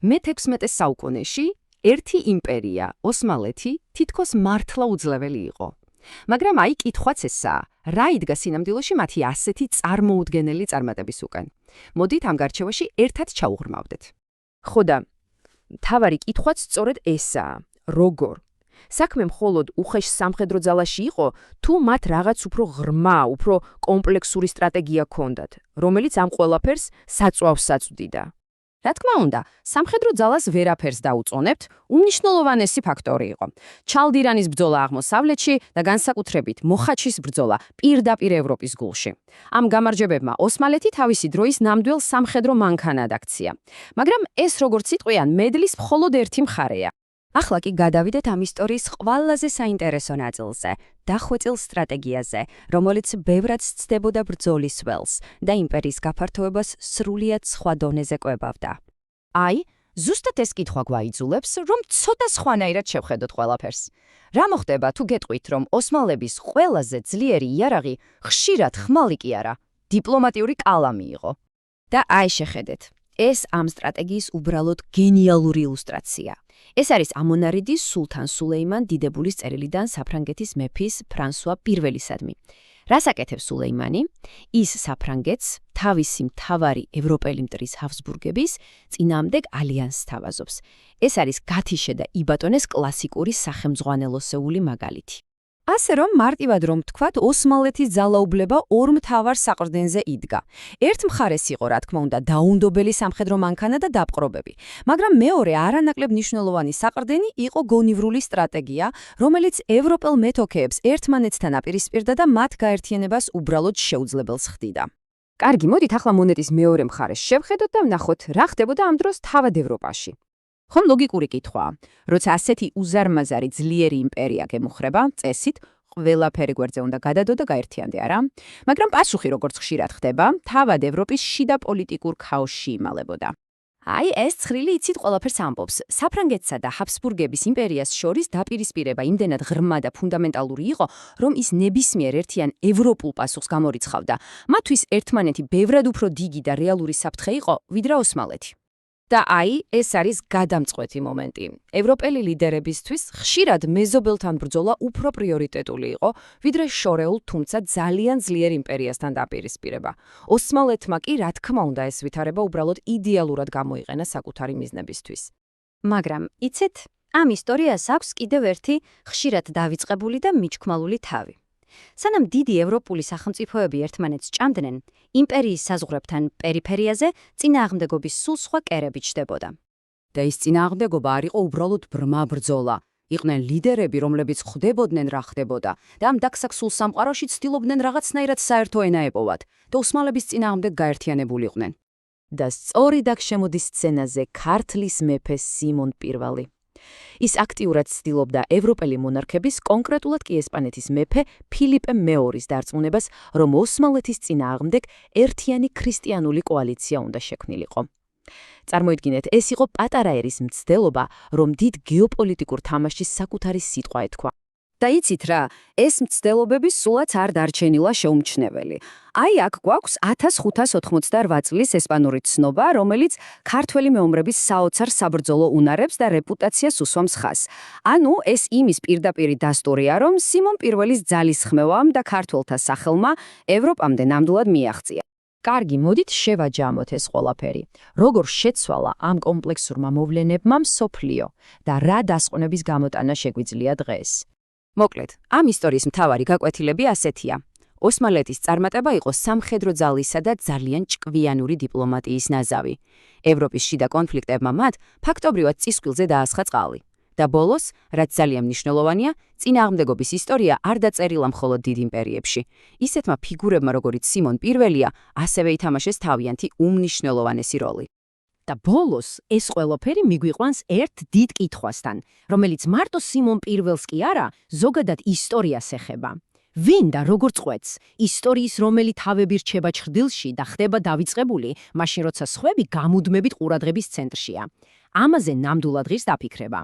მე-16 საუკუნეში ერთი იმპერია, ოსმალეთი, თითქოს მართლა უძლეველი იყო. მაგრამ აი კითხვაც ესაა, რა იდგა სინამდვილეში მათი ასეთი წარმოუდგენელი წარმატების უკან. მოდით ამ გარჩევაში ერთად ჩაუღრმავდეთ. ხო და თავარი კითხვაც სწორედ ესაა. როგორ? საქმე მხოლოდ უხეშ სამხედრო ძალაში იყო, თუ მათ რაღაც უფრო ღრმა, უფრო კომპლექსური სტრატეგია ჰქონდათ, რომელიც ამ ყველაფერს საწვავს აწვდიდა. რა თქმა უნდა, სამხედრო ძალას ვერაფერს დაუწონებთ, უმნიშვნელოვანესი ფაქტორი იყო. ჩალდირანის ბრძოლა აღმოსავლეთში და განსაკუთრებით მოხაჩის ბრძოლა პირდაპირ ევროპის გულში. ამ გამარჯვებებმა ოსმალეთი თავისი დროის ნამდვილ სამხედრო მანქანად აქცია. მაგრამ ეს როგორც იტყვიან, მედლის მხოლოდ ერთი მხარეა. ახლა კი გადავიდეთ ამ ისტორიის ყველაზე საინტერესო ნაწილზე, დახვეწილ სტრატეგიაზე, რომელიც ბევრად ცდებოდა ბრძოლის ველს და იმპერიის გაფართოებას სრულიად სხვა დონეზე კვებავდა. აი, ზუსტად ეს კითხვა გვაიძულებს, რომ ცოტა სხვანაირად შევხედოთ ყველაფერს. რა მოხდება, თუ გეტყვით, რომ ოსმალების ყველაზე ძლიერი იარაღი ხშირად ხმალი კი არა, დიპლომატიური კალამი იყო? და აი შეხედეთ, ეს ამ სტრატეგიის უბრალოდ გენიალური ილუსტრაცია. ეს არის ამონარიდის სულთან სულეიმან დიდებულის წერილიდან საფრანგეთის მეფის ფრანსუა პირველისადმი. რას აკეთებს სულეიმანი? ის საფრანგეთს თავისი მთავარი ევროპელი მტრის ჰაბსბურგების წინააღმდეგ ალიანსს თავაზობს. ეს არის გათიშე და იბატონეს კლასიკური სახელმძღვანელოსეული მაგალითი. ასე რომ მარტივად რომ თქვათ, ოსმალეთის ძალაუფლება ორ მთავარ საყრდენზე იდგა. ერთ მხარეს იყო, რა თქმა უნდა, დაუნდობელი სამხედრო მანქანა და დაპყრობები, მაგრამ მეორე არანაკლებ მნიშვნელოვანი საყრდენი იყო გონივრული სტრატეგია, რომელიც ევროპელ მეთოქეებს ერთმანეთთან აპირისპირდა და მათ გაერთიანებას უბრალოდ შეუძლებელს ხდიდა. კარგი, მოდით ახლა მონეტის მეორე მხარეს შევხედოთ და ვნახოთ, რა ხდებოდა ამ დროს თავად ევროპაში. ხომ ლოგიკური კითხვაა, როცა ასეთი უზარმაზარი ძლიერი იმპერია გემუხრება, წესით, ყველაფერი გვერდზე უნდა გადადო და გაერთიანდე, არა? მაგრამ პასუხი როგორც ხშირად ხდება, თავად ევროპის შიდა პოლიტიკურ ქაოსში იმალებოდა. აი, ეს ცხრილი იცით ყველაფერს ამბობს. საფრანგეთსა და ჰაბსბურგების იმპერიას შორის დაპირისპირება იმდენად ღრმა და ფუნდამენტალური იყო, რომ ის ნებისმიერ ერთიან ევროპულ პასუხს გამორიცხავდა. მათთვის ერთმანეთი ბევრად უფრო დიდი და რეალური საფრთხე იყო, ვიდრე ოსმალეთი. და აი, ეს არის გადამწყვეტი მომენტი. ევროპელი ლიდერებისთვის ხშირად მეზობელთან ბრძოლა უფრო პრიორიტეტული იყო, ვიდრე შორეულ, თუმცა ძალიან ძლიერ იმპერიასთან დაპირისპირება. ოსმალეთმა კი, რა თქმა უნდა, ეს ვითარება უბრალოდ იდეალურად გამოიყენა საკუთარი მიზნებისთვის. მაგრამ, იცით, ამ ისტორიას აქვს კიდევ ერთი ხშირად დავიწყებული და მიჩქმალული თავი. სანამ დიდი ევროპული სახელმწიფოები ერთმანეთს ჭამდნენ, იმპერიის საზღვრებთან პერიფერიაზე წინააღმდეგობის სულ სხვა კერები ჩნდებოდა. და ეს წინააღმდეგობა არ იყო უბრალოდ ბრმა ბრძოლა. იყვნენ ლიდერები, რომლებიც ხვდებოდნენ რა ხდებოდა და ამ დაკსაქსულ სამყაროში ცდილობდნენ რაღაცნაირად საერთო ენა ეპოვათ და ოსმალების წინააღმდეგ გაერთიანებულიყვნენ. და სწორედ აქ შემოდის სცენაზე ქართლის მეფე სიმონ პირველი. ის აქტიურად ცდილობდა ევროპელი მონარქების, კონკრეტულად კი ესპანეთის მეფე ფილიპე მეორის დარწმუნებას, რომ ოსმალეთის წინააღმდეგ ერთიანი ქრისტიანული კოალიცია უნდა შექმნილიყო. წარმოიდგინეთ, ეს იყო პატარა ერის მცდელობა, რომ დიდ გეოპოლიტიკურ თამაშის საკუთარი სიტყვა ეთქვა. და იცით რა, ეს მცდელობები სულაც არ დარჩენილა შეუმჩნეველი. აი, აქ გვაქვს 1588 წლის ესპანური ცნობა, რომელიც ქართველი მეომრების საოცარ საბრძოლო უნარებს და რეპუტაციას უსვამს ხაზს. ანუ, ეს იმის პირდაპირი დასტურია, რომ სიმონ პირველის ძალისხმევამ და ქართველთა სახელმა ევროპამდე ნამდვილად მიაღწია. კარგი, მოდით შევაჯამოთ ეს ყველაფერი. როგორ შეცვალა ამ კომპლექსურმა მოვლენებმა მსოფლიო და რა დასყვნების გამოტანა შეგვიძლია დღეს? მოკლედ, ამ ისტორიის მთავარი გაკვეთილები ასეთია. ოსმალეთის წარმატება იყო სამხედრო ძალისა და ძალიან ჭკვიანური დიპლომატიის ნაზავი. ევროპის შიდა კონფლიქტებმა მათ ფაქტობრივად წისქვილზე დაასხა წყალი. და ბოლოს, რაც ძალიან მნიშვნელოვანია, წინააღმდეგობის ისტორია არ დაწერილა მხოლოდ დიდ იმპერიებში. ისეთმა ფიგურებმა, როგორიც სიმონ პირველია, ასევე ითამაშეს თავიანთი უმნიშვნელოვანესი როლი. და ბოლოს ეს ყველაფერი მიგვიყვანს ერთ დიდ კითხვასთან, რომელიც მარტო სიმონ პირველს კი არა, ზოგადად ისტორიას ეხება. ვინ და როგორ წყვეტს ისტორიის რომელი თავები რჩება ჩრდილში და ხდება დავიწყებული, მაშინ როცა სხვები გამუდმებით ყურადღების ცენტრშია. ამაზე ნამდვილად ღირს დაფიქრება.